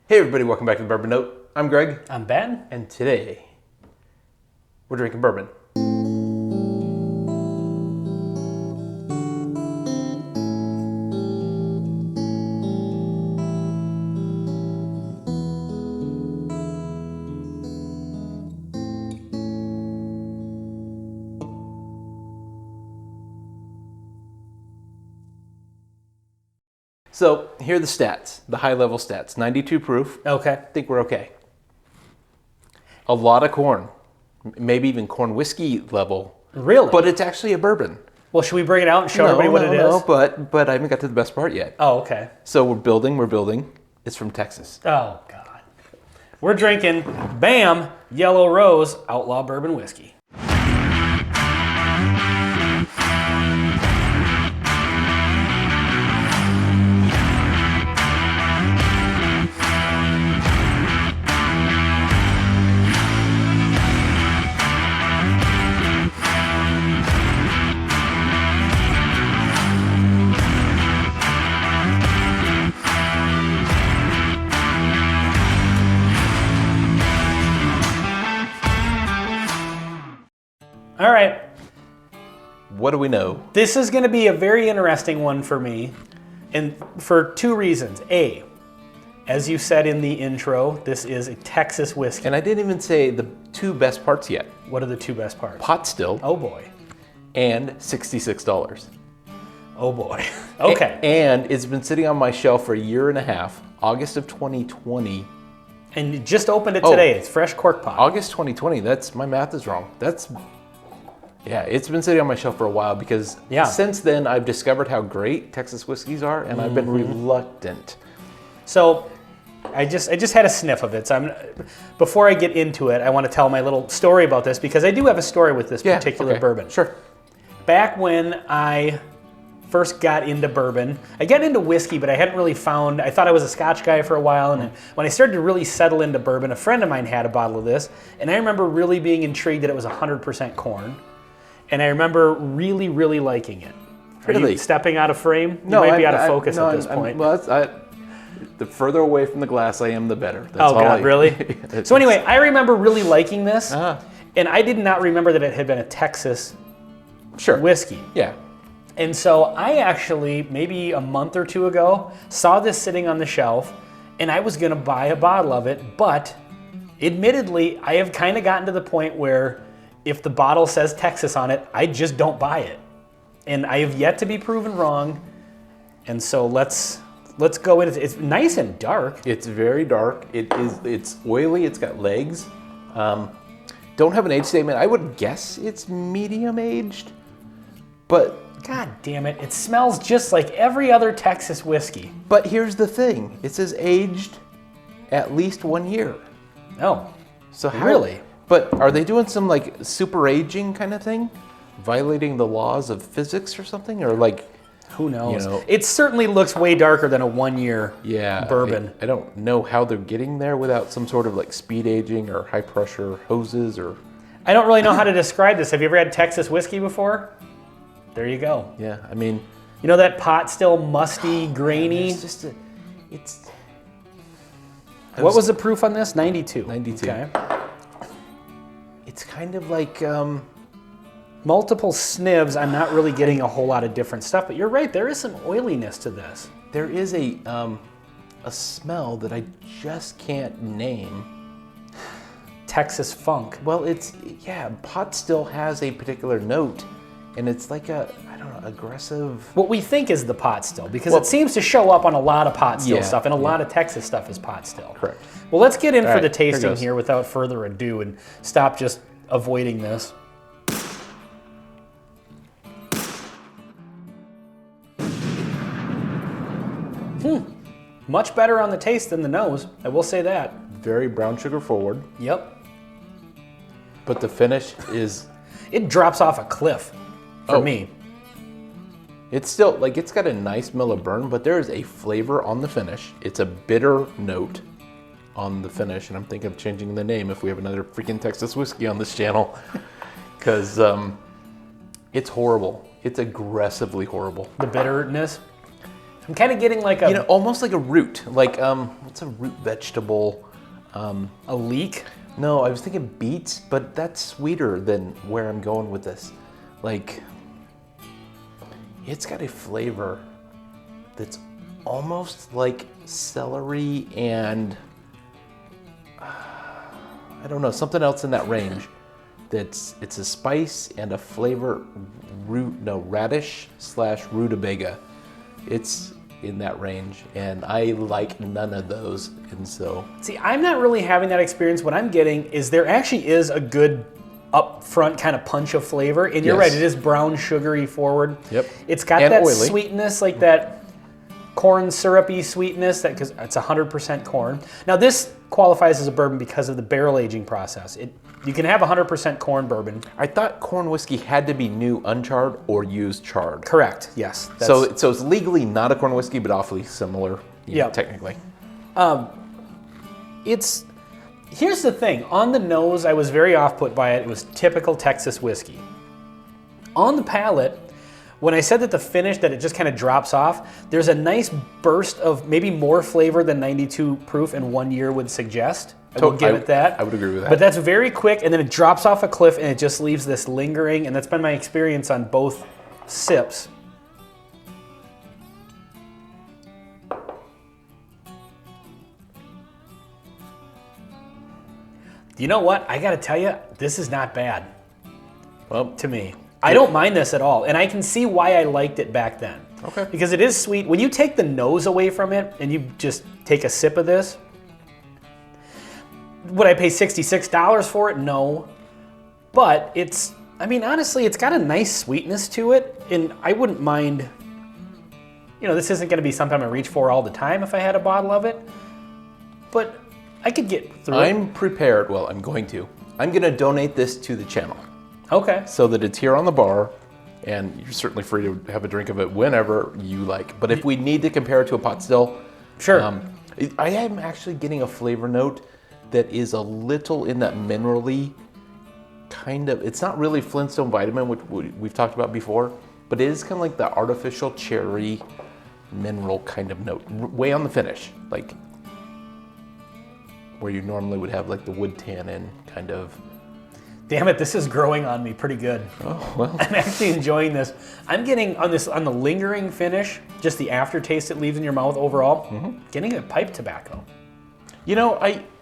Hey everybody, welcome back to the Bourbon Note. I'm Greg. I'm Ben. And today, we're drinking bourbon. So here are the stats, the high-level stats. 92 proof. Okay. I think we're okay. A lot of corn, maybe even corn whiskey level. Really? But it's actually a bourbon. Well, should we bring it out and show everybody what it is? No, but I haven't got to the best part yet. Oh, okay. So we're building. It's from Texas. Oh, God. We're drinking, bam, Yellow Rose Outlaw Bourbon Whiskey. All right. What do we know? This is going to be a very interesting one for me, and for two reasons. A, as you said in the intro, this is a Texas whiskey. And I didn't even say the two best parts yet. What are the two best parts? Pot still. Oh, boy. And $66. Oh, boy. Okay. And it's been sitting on my shelf for a year and a half, August of 2020. And you just opened it today. It's fresh cork pop. August 2020, my math is wrong. Yeah, it's been sitting on my shelf for a while because since then I've discovered how great Texas whiskeys are, and I've been reluctant. So I just had a sniff of it. So before I get into it, I want to tell my little story about this because I do have a story with this particular bourbon. Sure. Back when I first got into bourbon, I got into whiskey, but I hadn't really found, I thought I was a Scotch guy for a while, and when I started to really settle into bourbon, a friend of mine had a bottle of this, and I remember really being intrigued that it was 100% corn. And I remember really, really liking it. Are you stepping out of frame? You might be out of focus at this point. The further away from the glass I am, the better. That's God, really? So anyway, I remember really liking this, and I did not remember that it had been a Texas whiskey. Yeah. And so I actually, maybe a month or two ago, saw this sitting on the shelf, and I was going to buy a bottle of it, but admittedly, I have kind of gotten to the point where if the bottle says Texas on it, I just don't buy it. And I have yet to be proven wrong. And so let's go in. It's nice and dark. It's very dark. It's oily. It's got legs. Don't have an age statement. I would guess it's medium aged, but God damn it. It smells just like every other Texas whiskey. But here's the thing. It says aged at least 1 year. Oh, so really? But are they doing some like super aging kind of thing? Violating the laws of physics or something? Or like, who knows? It certainly looks way darker than a 1 year bourbon. I don't know how they're getting there without some sort of like speed aging or high pressure hoses or... I don't really know how to describe this. Have you ever had Texas whiskey before? There you go. Yeah, I mean... You know that pot still musty, grainy? What was the proof on this? 92. 92. Okay. It's kind of like multiple snivs. I'm not really getting a whole lot of different stuff, but you're right. There is some oiliness to this. There is a smell that I just can't name. Texas funk. Well, pot still has a particular note, and it's like aggressive. What we think is the pot still, because it seems to show up on a lot of pot still stuff, and a lot of Texas stuff is pot still. Correct. Well, let's get in for the tasting here without further ado and stop just avoiding this. Much better on the taste than the nose, I will say that. Very brown sugar forward. Yep. But the finish is... It drops off a cliff for me. It's still, it's got a nice mellow burn, but there is a flavor on the finish. It's a bitter note on the finish, and I'm thinking of changing the name if we have another freaking Texas whiskey on this channel, because it's horrible. It's aggressively horrible. The bitterness? I'm kind of getting like a almost like a root. Like what's a root vegetable? a leek. No, I was thinking beets, but that's sweeter than where I'm going with this. Like, it's got a flavor that's almost like celery and I don't know, something else in that range. It's a spice and a flavor radish / rutabaga. It's in that range, and I like none of those, and so. See, I'm not really having that experience. What I'm getting is there actually is a good upfront kind of punch of flavor, and you're right, it is brown, sugary forward. Yep. It's got and that oily. sweetness, like that corn syrupy sweetness, that because it's 100% corn. Now this qualifies as a bourbon because of the barrel aging process. You can have 100% corn bourbon. I thought corn whiskey had to be new uncharred or used charred. Correct. Yes. So it's legally not a corn whiskey, but awfully similar. Yeah. Technically. Here's the thing. On the nose, I was very off-put by it. It was typical Texas whiskey. On the palate, when I said that the finish, that it just kind of drops off, there's a nice burst of maybe more flavor than 92 proof in 1 year would suggest. I will give it that. I would agree with that. But that's very quick, and then it drops off a cliff, and it just leaves this lingering, and that's been my experience on both sips. You know what? I got to tell you, this is not bad. Well, to me. I don't mind this at all, and I can see why I liked it back then. Okay. Because it is sweet. When you take the nose away from it and you just take a sip of this, would I pay $66 for it? No. But it's, I mean, honestly, it's got a nice sweetness to it, and I wouldn't mind, this isn't going to be something I reach for all the time if I had a bottle of it, but I could get through it. I'm prepared. Well, I'm going to donate this to the channel. Okay. So that it's here on the bar, and you're certainly free to have a drink of it whenever you like. But if we need to compare it to a pot still, sure. I am actually getting a flavor note that is a little in that minerally kind of, it's not really Flintstone vitamin, which we've talked about before, but it is kind of like the artificial cherry mineral kind of note, way on the finish, like where you normally would have like the wood tannin kind of. Damn it, this is growing on me pretty good. Oh, well. I'm actually enjoying this. I'm getting on the lingering finish, just the aftertaste it leaves in your mouth overall, getting a pipe tobacco.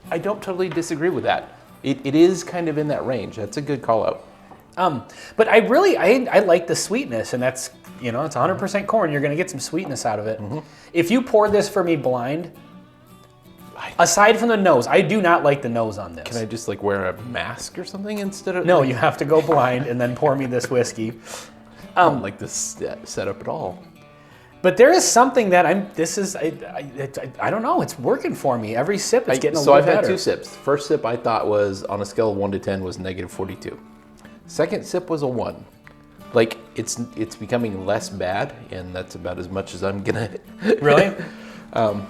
I don't totally disagree with that. It is kind of in that range. That's a good call out. But I like the sweetness, and that's, it's 100% corn. You're going to get some sweetness out of it. If you pour this for me blind, aside from the nose, I do not like the nose on this. Can I just wear a mask or something instead of? No, you have to go blind and then pour me this whiskey. I don't like this setup at all. But there is something that I don't know, it's working for me. Every sip is getting a little better. So I've had 2 sips. First sip I thought was, on a scale of 1 to 10, was -42. Second sip was a 1. It's becoming less bad, and that's about as much as I'm gonna. Really? To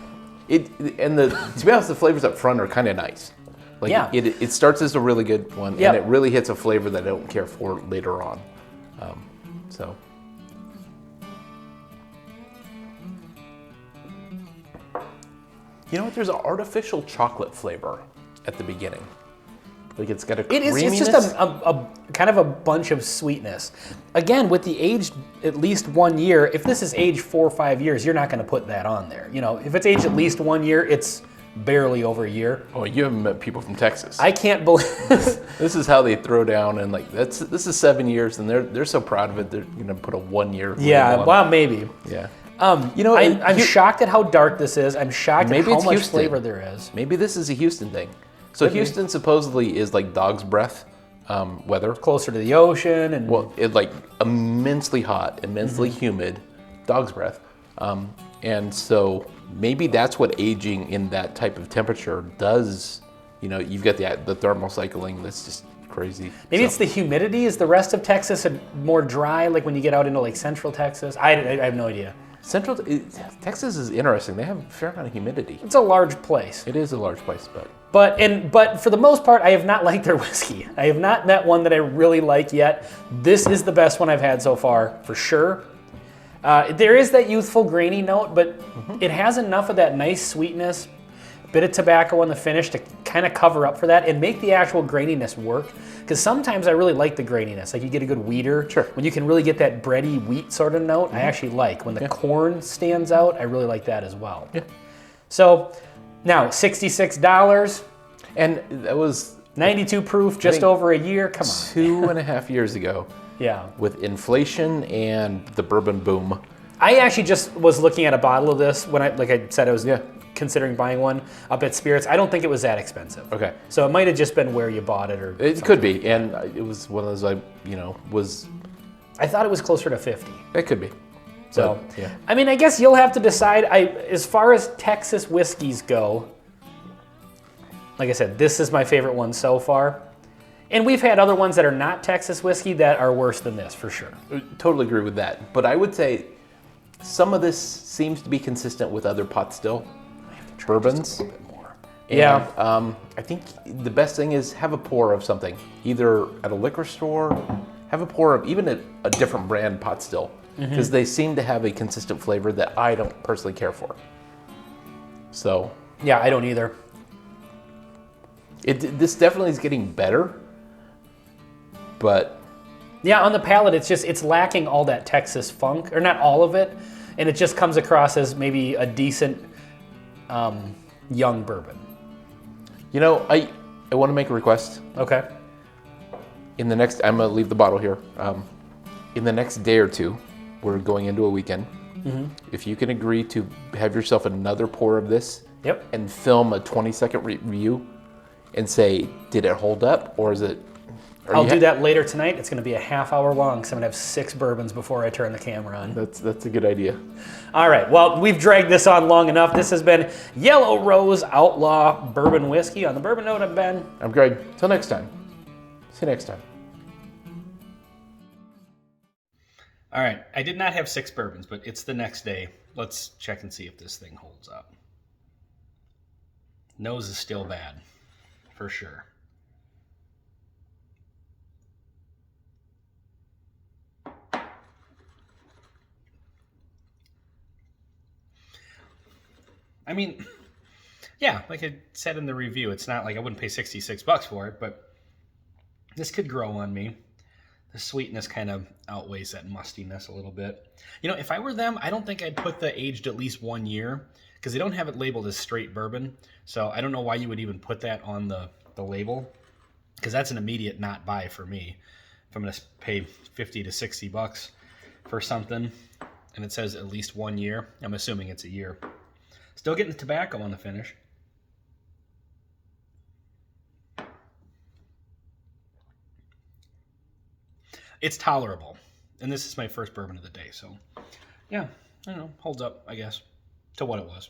be honest, the flavors up front are kind of nice. It starts as a really good one, and it really hits a flavor that I don't care for later on. You know what? There's an artificial chocolate flavor at the beginning. It's got a creaminess. It's just a kind of a bunch of sweetness. Again, with the aged at least 1 year, if this is aged 4 or 5 years, you're not going to put that on there. If it's aged at least 1 year, it's barely over a year. Oh, you haven't met people from Texas. I can't believe this is how they throw down, and this is 7 years, and they're so proud of it. They're going to put a 1 year. Yeah, well, maybe. Yeah. I'm shocked at how dark this is. I'm shocked at how much Houston. flavor there is. Maybe this is a Houston thing. So Houston supposedly is like dog's breath weather. Closer to the ocean, and immensely hot, immensely humid, dog's breath. And so maybe that's what aging in that type of temperature does. You've got the thermal cycling that's just crazy. Maybe it's the humidity. Is the rest of Texas more dry, like when you get out into central Texas? I have no idea. Texas is interesting. They have a fair amount of humidity. It's a large place. It is a large place, but for the most part, I have not liked their whiskey. I have not met one that I really like yet. This is the best one I've had so far, for sure. There is that youthful grainy note, but it has enough of that nice sweetness, bit of tobacco on the finish to kind of cover up for that and make the actual graininess work. Because sometimes I really like the graininess. Like you get a good wheater. Sure. When you can really get that bready wheat sort of note, I actually like. When the corn stands out, I really like that as well. Yeah. So now, $66. And that was 92 proof, just over a year. Come on. 2.5 years ago. Yeah. With inflation and the bourbon boom. I actually just was looking at a bottle of this when like I said, I was considering buying one up at Spirits. I don't think it was that expensive. Okay. So it might have just been where you bought it, or it could be, and it was one of those was. I thought it was closer to 50. It could be. So but, yeah. I mean, I guess you'll have to decide. As far as Texas whiskeys go, like I said, this is my favorite one so far. And we've had other ones that are not Texas whiskey that are worse than this, for sure. I totally agree with that. But I would say some of this seems to be consistent with other pot still bourbons. Just a little bit more. And, I think the best thing is have a pour of something, either at a liquor store, have a pour of even a different brand pot still, because they seem to have a consistent flavor that I don't personally care for. So Yeah, I don't either. This definitely is getting better, but yeah, on the palate, it's lacking all that Texas funk, or not all of it, and it just comes across as maybe a decent young bourbon. You know, I want to make a request. Okay. In the next, I'm gonna leave the bottle here. In the next day or two, we're going into a weekend. If you can agree to have yourself another pour of this, and film a 20-second review, and say, did it hold up, or is it? I'll do that later tonight. It's going to be a half-hour long, so I'm going to have 6 bourbons before I turn the camera on. That's a good idea. All right, well, we've dragged this on long enough. This has been Yellow Rose Outlaw Bourbon Whiskey. On the Bourbon Note, I'm Ben. I'm Greg. Till next time. See you next time. All right, I did not have 6 bourbons, but it's the next day. Let's check and see if this thing holds up. Nose is still bad, for sure. I mean, yeah, like I said in the review, it's not like I wouldn't pay $66 for it, but this could grow on me. The sweetness kind of outweighs that mustiness a little bit. You know, if I were them, I don't think I'd put the aged at least 1 year, because they don't have it labeled as straight bourbon. So I don't know why you would even put that on the label, because that's an immediate not buy for me. If I'm going to pay $50 to $60 for something, and it says at least 1 year, I'm assuming it's a year. Still getting the tobacco on the finish. It's tolerable. And this is my first bourbon of the day, so yeah, I don't know, holds up, I guess, to what it was.